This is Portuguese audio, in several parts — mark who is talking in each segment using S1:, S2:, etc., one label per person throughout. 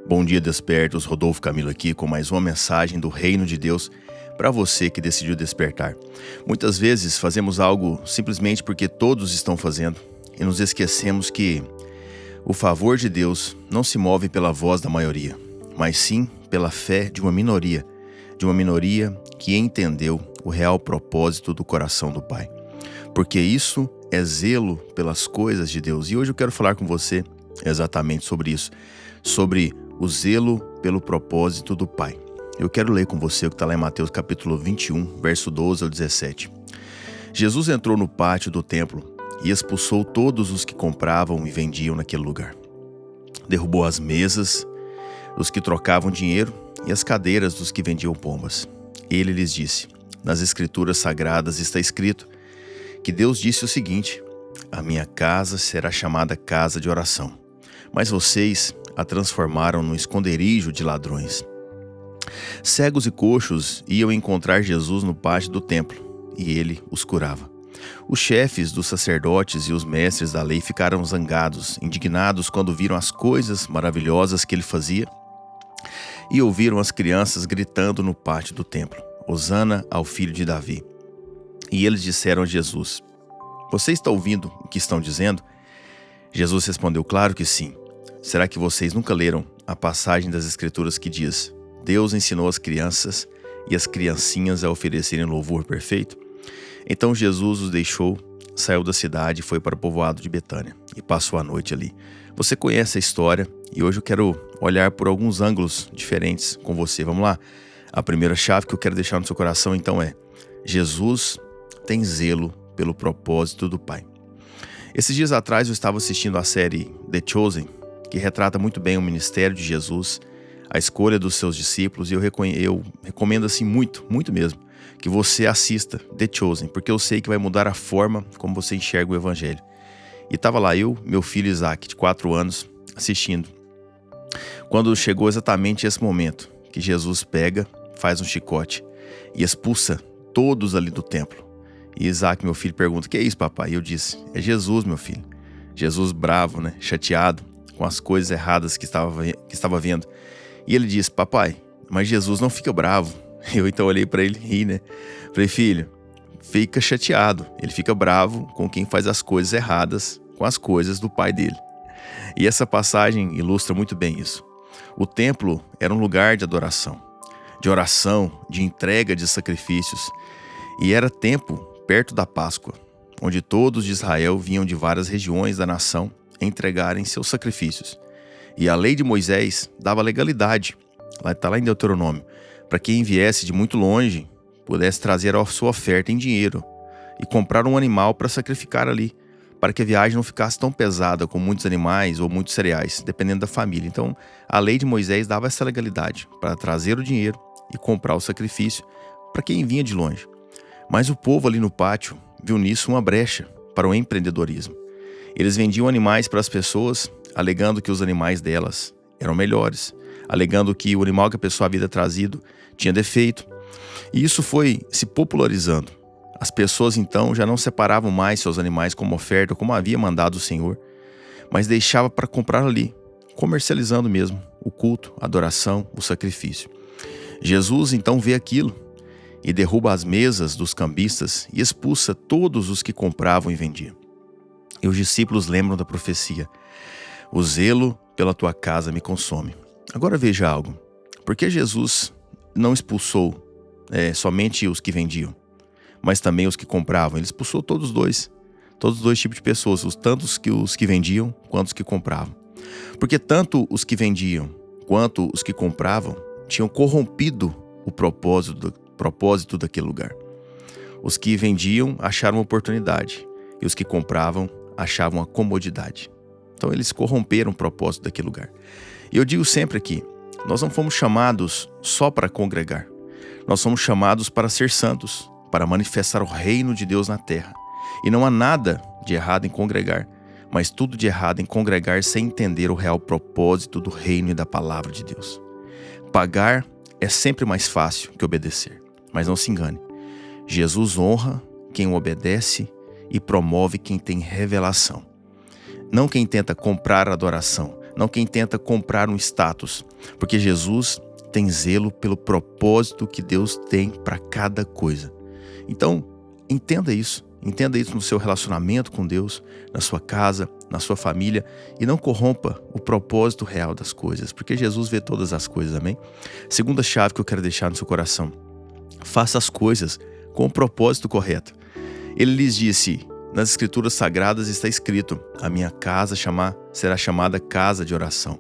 S1: Bom dia, despertos. Rodolfo Camilo aqui com mais uma mensagem do Reino de Deus para você que decidiu despertar. Muitas vezes fazemos algo simplesmente porque todos estão fazendo e nos esquecemos que o favor de Deus não se move pela voz da maioria, mas sim pela fé de uma minoria que entendeu o real propósito do coração do Pai. Porque isso é zelo pelas coisas de Deus. E hoje eu quero falar com você exatamente sobre isso, sobre o zelo pelo propósito do Pai. Eu quero ler com você o que está lá em Mateus capítulo 21, verso 12 ao 17. Jesus entrou no pátio do templo e expulsou todos os que compravam e vendiam naquele lugar. Derrubou as mesas dos que trocavam dinheiro e as cadeiras dos que vendiam pombas. Ele lhes disse: nas Escrituras Sagradas está escrito que Deus disse o seguinte: a minha casa será chamada casa de oração, mas vocês a transformaram num esconderijo de ladrões. Cegos e coxos iam encontrar Jesus no pátio do templo, e ele os curava. Os chefes dos sacerdotes e os mestres da lei ficaram zangados, indignados quando viram as coisas maravilhosas que ele fazia, e ouviram as crianças gritando no pátio do templo: Hosana ao filho de Davi. E eles disseram a Jesus: você está ouvindo o que estão dizendo? Jesus respondeu: claro que sim. Será que vocês nunca leram a passagem das Escrituras que diz: Deus ensinou as crianças e as criancinhas a oferecerem louvor perfeito? Então Jesus os deixou, saiu da cidade e foi para o povoado de Betânia e passou a noite ali. Você conhece a história e hoje eu quero olhar por alguns ângulos diferentes com você. Vamos lá? A primeira chave que eu quero deixar no seu coração então é: Jesus tem zelo pelo propósito do Pai. Esses dias atrás eu estava assistindo a série The Chosen, que retrata muito bem o ministério de Jesus, a escolha dos seus discípulos, e eu recomendo assim muito mesmo, que você assista The Chosen, porque eu sei que vai mudar a forma como você enxerga o Evangelho. E estava lá eu, meu filho Isaac, de 4 anos, assistindo. Quando chegou exatamente esse momento, que Jesus pega, faz um chicote e expulsa todos ali do templo. E Isaac, meu filho, pergunta: que é isso, papai? E eu disse: é Jesus, meu filho. Jesus bravo, né? Chateado com as coisas erradas que estava vendo. E ele disse: papai, mas Jesus não fica bravo. Eu então olhei para ele e ri, né? Falei: filho, fica chateado. Ele fica bravo com quem faz as coisas erradas com as coisas do pai dele. E essa passagem ilustra muito bem isso. O templo era um lugar de adoração, de oração, de entrega de sacrifícios. E era tempo perto da Páscoa, onde todos de Israel vinham de várias regiões da nação entregarem seus sacrifícios. E a lei de Moisés dava legalidade, está lá em Deuteronômio, para quem viesse de muito longe pudesse trazer a sua oferta em dinheiro e comprar um animal para sacrificar ali, para que a viagem não ficasse tão pesada com muitos animais ou muitos cereais, dependendo da família. Então, a lei de Moisés dava essa legalidade para trazer o dinheiro e comprar o sacrifício para quem vinha de longe. Mas o povo ali no pátio viu nisso uma brecha para o empreendedorismo. Eles vendiam animais para as pessoas, alegando que os animais delas eram melhores, alegando que o animal que a pessoa havia trazido tinha defeito. E isso foi se popularizando. As pessoas então já não separavam mais seus animais como oferta, como havia mandado o Senhor, mas deixava para comprar ali, comercializando mesmo o culto, a adoração, o sacrifício. Jesus então vê aquilo e derruba as mesas dos cambistas e expulsa todos os que compravam e vendiam. E os discípulos lembram da profecia: o zelo pela tua casa me consome. Agora veja algo: por que Jesus não expulsou somente os que vendiam, mas também os que compravam? Ele expulsou todos os dois tipos de pessoas, tanto os que vendiam quanto os que compravam. Porque tanto os que vendiam quanto os que compravam tinham corrompido o propósito daquele lugar. Os que vendiam acharam uma oportunidade e os que compravam achavam a comodidade. Então eles corromperam o propósito daquele lugar. E eu digo sempre aqui: nós não fomos chamados só para congregar. Nós somos chamados para ser santos, para manifestar o reino de Deus na terra. E não há nada de errado em congregar, mas tudo de errado em congregar sem entender o real propósito do reino e da palavra de Deus. Pagar é sempre mais fácil que obedecer, mas não se engane. Jesus honra quem o obedece e promove quem tem revelação. Não quem tenta comprar adoração, não quem tenta comprar um status, porque Jesus tem zelo pelo propósito que Deus tem para cada coisa. Então, entenda isso no seu relacionamento com Deus, na sua casa, na sua família, e não corrompa o propósito real das coisas, porque Jesus vê todas as coisas, amém? Segunda chave que eu quero deixar no seu coração: faça as coisas com o propósito correto. Ele lhes disse: nas Escrituras Sagradas está escrito: a minha casa será chamada casa de oração,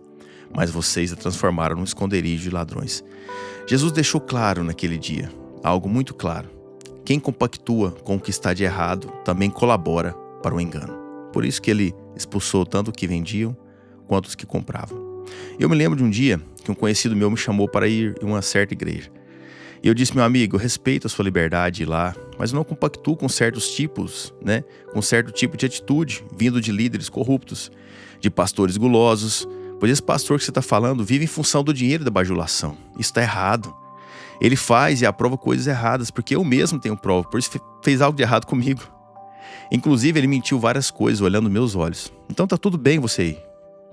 S1: mas vocês a transformaram num esconderijo de ladrões. Jesus deixou claro naquele dia, algo muito claro: quem compactua com o que está de errado também colabora para o engano. Por isso que ele expulsou tanto os que vendiam quanto os que compravam. Eu me lembro de um dia que um conhecido meu me chamou para ir em uma certa igreja. E eu disse: meu amigo, eu respeito a sua liberdade de ir lá, mas eu não compactuo com certos tipos, com certo tipo de atitude vindo de líderes corruptos, de pastores gulosos, pois esse pastor que você está falando vive em função do dinheiro e da bajulação. Isso está errado. Ele faz e aprova coisas erradas, porque eu mesmo tenho prova, por isso fez algo de errado comigo. Inclusive, ele mentiu várias coisas olhando meus olhos. Então tá tudo bem você ir,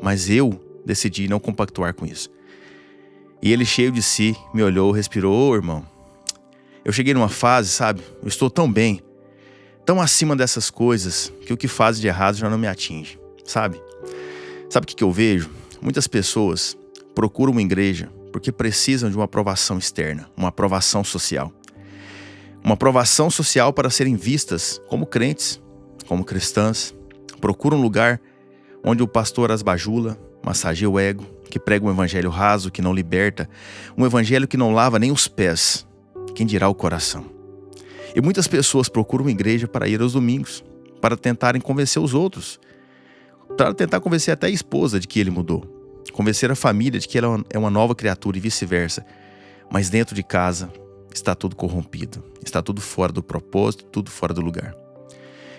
S1: mas eu decidi não compactuar com isso. E ele, cheio de si, me olhou, respirou: irmão, eu cheguei numa fase, sabe, eu estou tão bem, tão acima dessas coisas, que o que faz de errado já não me atinge, sabe? Sabe o que eu vejo? Muitas pessoas procuram uma igreja porque precisam de uma aprovação externa, uma aprovação social. Uma aprovação social para serem vistas como crentes, como cristãs. Procuram um lugar onde o pastor as bajula, massageia o ego, que prega um evangelho raso, que não liberta, um evangelho que não lava nem os pés, quem dirá o coração. E muitas pessoas procuram uma igreja para ir aos domingos, para tentarem convencer os outros, para tentar convencer até a esposa de que ele mudou, convencer a família de que ela é uma nova criatura e vice-versa. Mas dentro de casa está tudo corrompido, está tudo fora do propósito, tudo fora do lugar.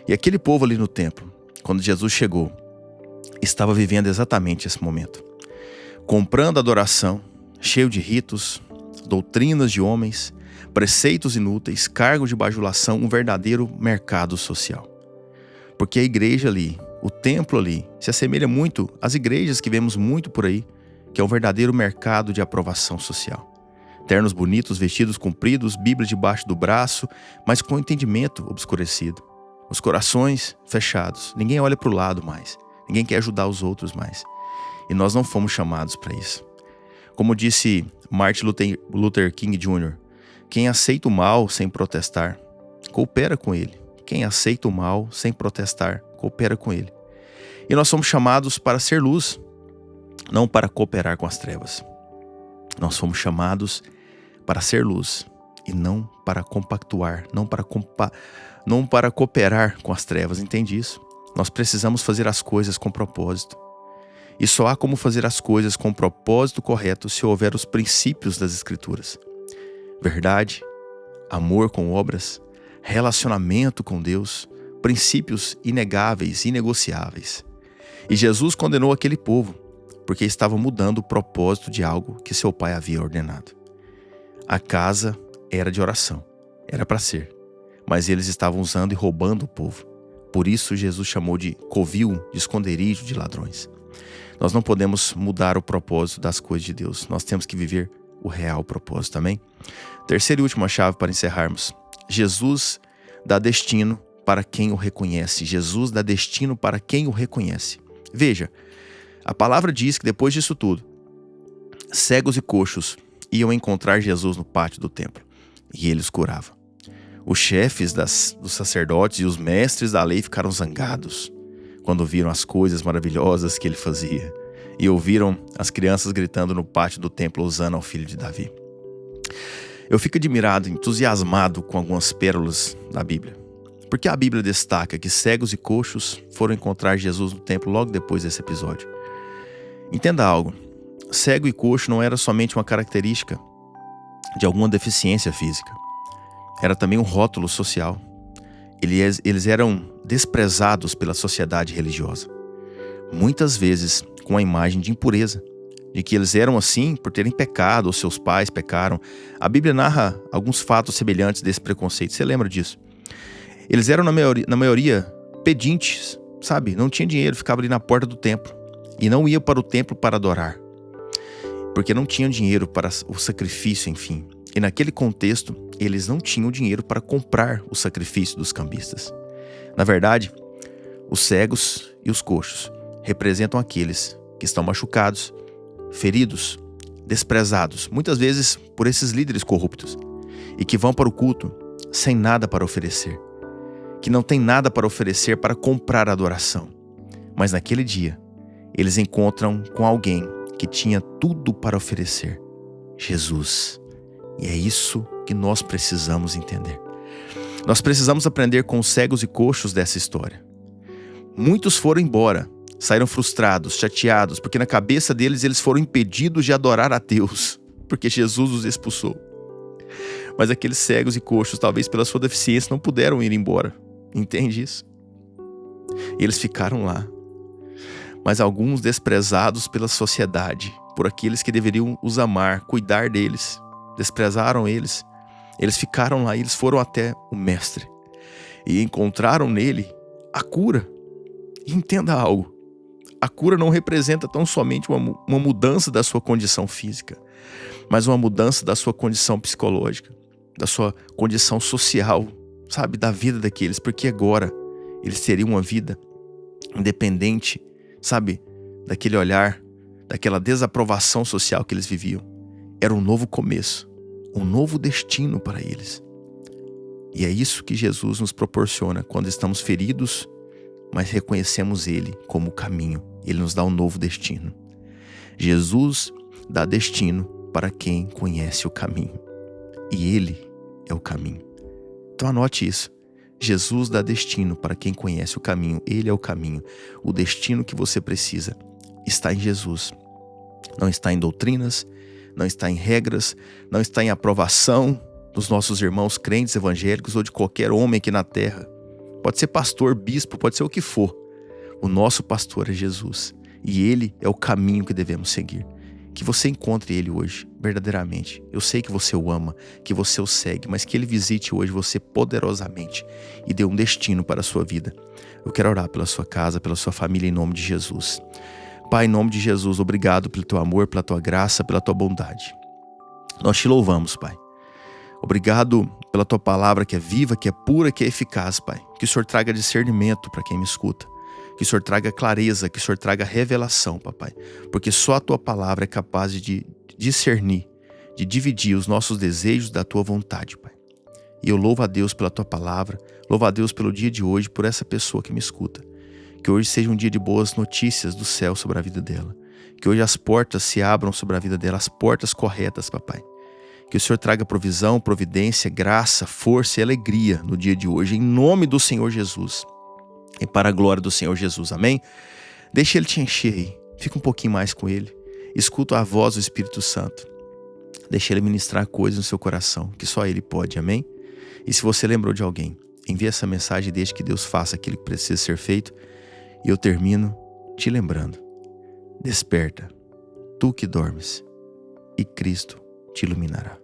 S1: E aquele povo ali no templo, quando Jesus chegou, estava vivendo exatamente esse momento. Comprando adoração, cheio de ritos, doutrinas de homens, preceitos inúteis, cargos de bajulação, um verdadeiro mercado social. Porque a igreja ali, o templo ali, se assemelha muito às igrejas que vemos muito por aí, que é um verdadeiro mercado de aprovação social. Ternos bonitos, vestidos compridos, Bíblia debaixo do braço, mas com o entendimento obscurecido. Os corações fechados, ninguém olha para o lado mais, ninguém quer ajudar os outros mais. E nós não fomos chamados para isso. Como disse Martin Luther King Jr., quem aceita o mal sem protestar, coopera com ele. Quem aceita o mal sem protestar, coopera com ele. E nós somos chamados para ser luz, não para cooperar com as trevas. Nós fomos chamados para ser luz e não para compactuar, não para cooperar com as trevas, entende isso? Nós precisamos fazer as coisas com propósito. E só há como fazer as coisas com o propósito correto se houver os princípios das Escrituras. Verdade, amor com obras, relacionamento com Deus, princípios inegáveis, inegociáveis. E Jesus condenou aquele povo, porque estava mudando o propósito de algo que seu pai havia ordenado. A casa era de oração, era para ser, mas eles estavam usando e roubando o povo. Por isso Jesus chamou de covil, de esconderijo de ladrões. Nós não podemos mudar o propósito das coisas de Deus, nós temos que viver o real propósito, amém? Terceira e última chave para encerrarmos: Jesus dá destino para quem o reconhece. Jesus dá destino para quem o reconhece. Veja, a palavra diz que depois disso tudo, cegos e coxos iam encontrar Jesus no pátio do templo, e ele os curava. Os chefes dos sacerdotes e os mestres da lei ficaram zangados quando viram as coisas maravilhosas que ele fazia e ouviram as crianças gritando no pátio do templo hosana ao filho de Davi. Eu fico admirado, entusiasmado com algumas pérolas da Bíblia, porque a Bíblia destaca que cegos e coxos foram encontrar Jesus no templo logo depois desse episódio. Entenda algo: cego e coxo não era somente uma característica de alguma deficiência física, era também um rótulo social. Eles eram desprezados pela sociedade religiosa, muitas vezes com a imagem de impureza, de que eles eram assim por terem pecado, ou seus pais pecaram. A Bíblia narra alguns fatos semelhantes desse preconceito, você lembra disso? Eles eram, na maioria, pedintes, sabe? Não tinha dinheiro, ficavam ali na porta do templo. e não iam para o templo para adorar, porque não tinham dinheiro para o sacrifício, enfim. E naquele contexto, eles não tinham dinheiro para comprar o sacrifício dos cambistas. Na verdade, os cegos e os coxos representam aqueles que estão machucados, feridos, desprezados, muitas vezes por esses líderes corruptos, e que vão para o culto sem nada para oferecer, que não tem nada para oferecer para comprar a adoração. Mas naquele dia, eles encontram com alguém que tinha tudo para oferecer: Jesus. E é isso que nós precisamos entender. Nós precisamos aprender com os cegos e coxos dessa história. Muitos foram embora, saíram frustrados, chateados, porque na cabeça deles eles foram impedidos de adorar a Deus, porque Jesus os expulsou. Mas aqueles cegos e coxos, talvez pela sua deficiência, não puderam ir embora. Entende isso? Eles ficaram lá. Mas alguns desprezados pela sociedade, por aqueles que deveriam os amar, cuidar deles, desprezaram eles. Eles ficaram lá e eles foram até o mestre e encontraram nele a cura. E entenda algo: a cura não representa tão somente uma mudança da sua condição física, mas uma mudança da sua condição psicológica, da sua condição social, sabe, da vida daqueles, porque agora eles teriam uma vida independente, sabe, daquele olhar, daquela desaprovação social que eles viviam. Era um novo começo, um novo destino para eles. E é isso que Jesus nos proporciona quando estamos feridos, mas reconhecemos Ele como o caminho. Ele nos dá um novo destino. Jesus dá destino para quem conhece o caminho. E Ele é o caminho. Então anote isso. Jesus dá destino para quem conhece o caminho. Ele é o caminho. O destino que você precisa está em Jesus. Não está em doutrinas, não está em regras, não está em aprovação dos nossos irmãos crentes evangélicos ou de qualquer homem aqui na terra. Pode ser pastor, bispo, pode ser o que for. O nosso pastor é Jesus. E Ele é o caminho que devemos seguir. Que você encontre Ele hoje, verdadeiramente. Eu sei que você o ama, que você o segue, mas que Ele visite hoje você poderosamente e dê um destino para a sua vida. Eu quero orar pela sua casa, pela sua família, em nome de Jesus. Pai, em nome de Jesus, obrigado pelo Teu amor, pela Tua graça, pela Tua bondade. Nós Te louvamos, Pai. Obrigado pela Tua palavra que é viva, que é pura, que é eficaz, Pai. Que o Senhor traga discernimento para quem me escuta. Que o Senhor traga clareza, que o Senhor traga revelação, Papai. Porque só a Tua palavra é capaz de discernir, de dividir os nossos desejos da Tua vontade, Pai. E eu louvo a Deus pela Tua palavra, louvo a Deus pelo dia de hoje, por essa pessoa que me escuta. Que hoje seja um dia de boas notícias do céu sobre a vida dela. Que hoje as portas se abram sobre a vida dela, as portas corretas, Papai. Que o Senhor traga provisão, providência, graça, força e alegria no dia de hoje, em nome do Senhor Jesus. E para a glória do Senhor Jesus, amém? Deixa Ele te encher aí, fica um pouquinho mais com Ele. Escuta a voz do Espírito Santo. Deixa Ele ministrar coisas no seu coração, que só Ele pode, amém? E se você lembrou de alguém, envie essa mensagem e deixe que Deus faça aquilo que precisa ser feito. E eu termino te lembrando: desperta, tu que dormes, e Cristo te iluminará.